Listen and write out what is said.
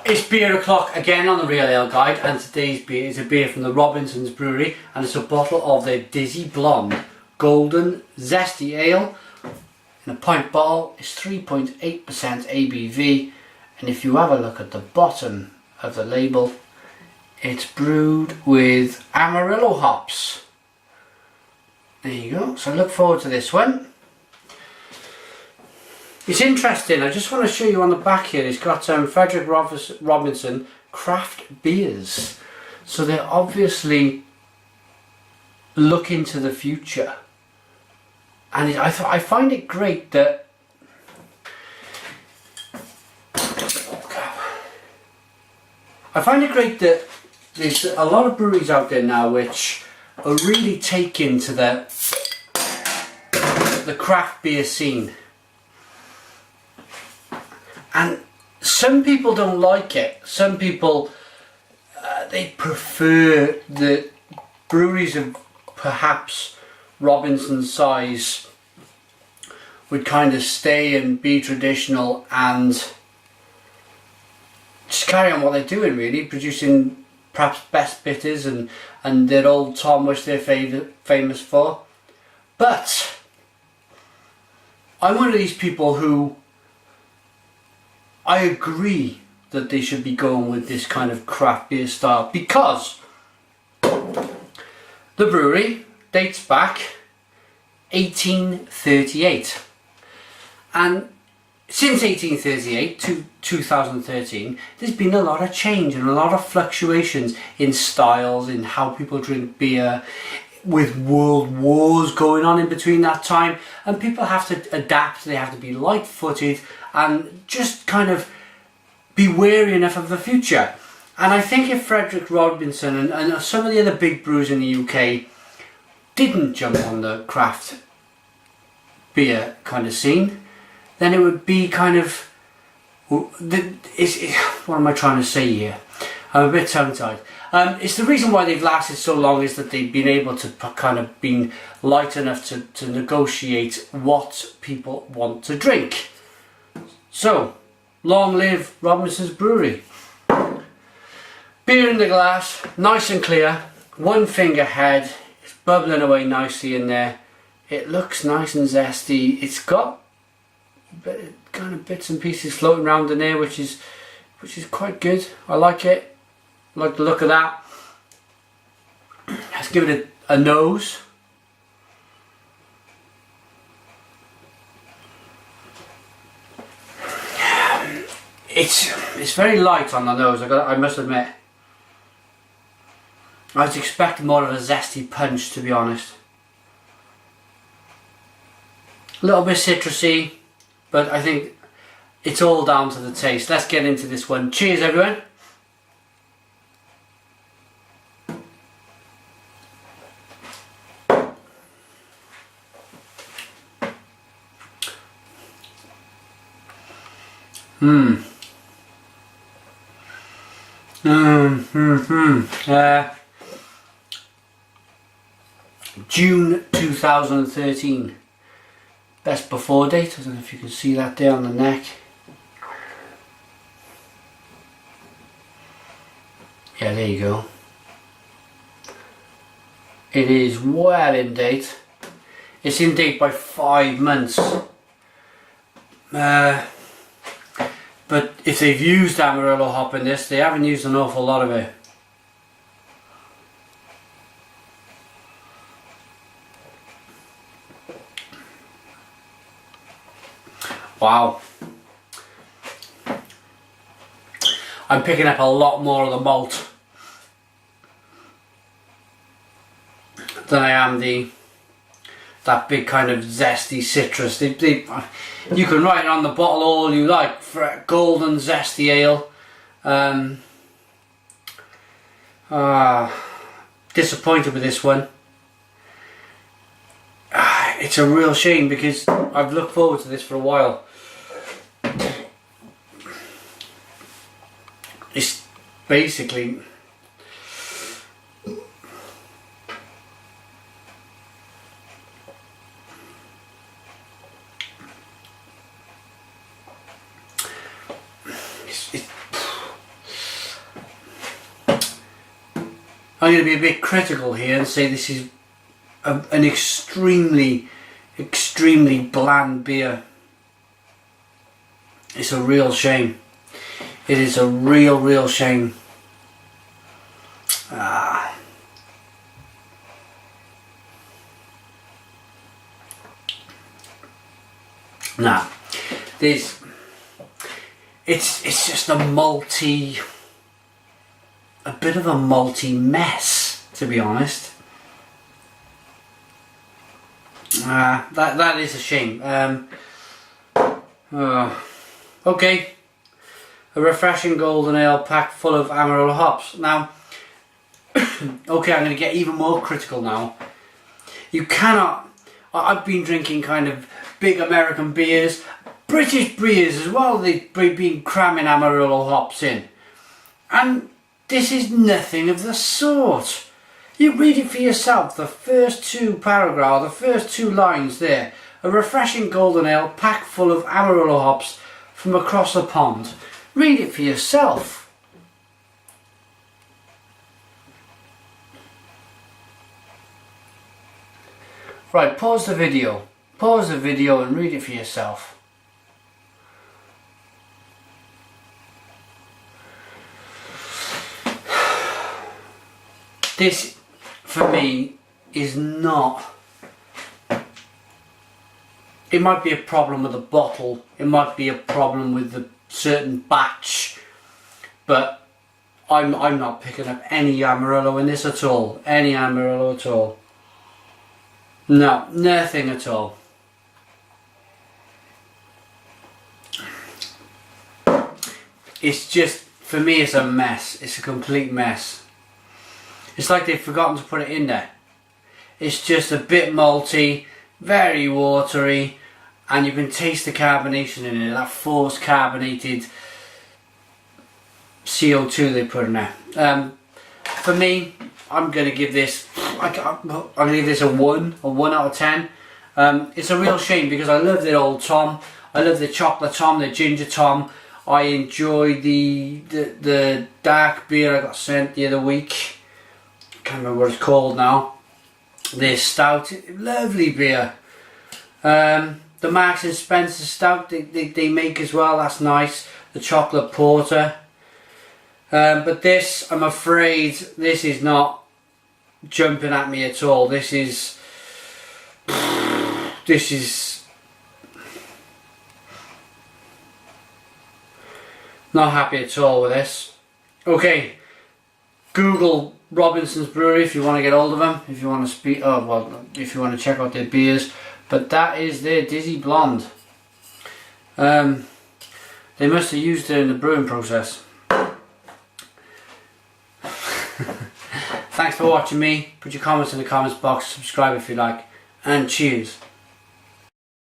It's beer o'clock again on the Real Ale Guide, and today's beer is a beer from the Robinson's Brewery, and it's a bottle of their Dizzy Blonde Golden Zesty Ale in a pint bottle. It's 3.8% ABV, and if you have a look at the bottom of the label, it's brewed with Amarillo hops. There you go, so look forward to this one. It's interesting. I just want to show you on the back here, it's got Frederick Robinson craft beers, so they're obviously looking to the future, and I find it great that there's a lot of breweries out there now which are really taking to the craft beer scene. And some people don't like it. Some people, they prefer the breweries of perhaps Robinson's size would kind of stay and be traditional and just carry on what they're doing, really, producing perhaps best bitters and their old Tom, which they're famous for. But I'm one of these people who I agree that they should be going with this kind of craft beer style, because the brewery dates back 1838, and since 1838 to 2013 there's been a lot of change and a lot of fluctuations in styles, in how people drink beer, with world wars going on in between that time, and people have to adapt. They have to be light-footed and just kind of be wary enough of the future. And I think if Frederick Robinson and some of the other big brewers in the UK didn't jump on the craft beer kind of scene, then it would be kind of, what am I trying to say here? I'm a bit tongue-tied. It's the reason why they've lasted so long is that they've been able to kind of been light enough to negotiate what people want to drink. So, long live Robinson's Brewery. Beer in the glass, nice and clear, one finger head, it's bubbling away nicely in there. It looks nice and zesty. It's got kind of bits and pieces floating around in there, which is quite good. I like it. I like the look of that. Let's give it a nose. It's very light on the nose, I must admit. I was expecting more of a zesty punch, to be honest. A little bit citrusy, but I think it's all down to the taste. Let's get into this one. Cheers, everyone. June 2013. Best before date. I don't know if you can see that there on the neck. Yeah, there you go. It is well in date. It's in date by 5 months. But if they've used Amarillo hop in this, they haven't used an awful lot of it. Wow. I'm picking up a lot more of the malt than I am that big kind of zesty citrus. You can write it on the bottle all you like for golden zesty ale. Disappointed with this one. It's a real shame because I've looked forward to this for a while. It's basically I'm going to be a bit critical here and say this is an extremely bland beer. It's a real shame. It is a real shame. Nah, it's just a bit of a malty mess, to be honest. That is a shame. Okay, a refreshing golden ale packed full of Amarillo hops. Now, okay, I'm going to get even more critical now. You cannot. I've been drinking kind of big American beers, British beers as well. They've been cramming Amarillo hops in, and this is nothing of the sort. You read it for yourself, the first two paragraphs, the first two lines there. A refreshing golden ale packed full of Amarillo hops from across the pond. Read it for yourself. Right, pause the video. Pause the video and read it for yourself. This, for me, is not... It might be a problem with the bottle, it might be a problem with the certain batch, but I'm not picking up any Amarillo in this at all. Any Amarillo at all. No, nothing at all. It's just, for me, it's a mess. It's a complete mess. It's like they've forgotten to put it in there. It's just a bit malty, very watery, and you can taste the carbonation in it, that forced carbonated CO2 they put in there. For me, I'm going to give this, I'm going to give this a 1 out of 10. It's a real shame because I love the old Tom. I love the chocolate Tom, the ginger Tom. I enjoyed the dark beer I got sent the other week. Can't remember what it's called now. The stout, lovely beer. The Marks and Spencer stout they make as well, that's nice. The chocolate porter. But this, I'm afraid, this is not jumping at me at all. This is not happy at all with this. Okay, Google Robinson's Brewery if you want to get hold of them, if you want to speak, if you want to check out their beers. But that is their Dizzy Blonde. They must have used it in the brewing process. Thanks for watching me. Put your comments in the comments box, subscribe if you like, and cheers.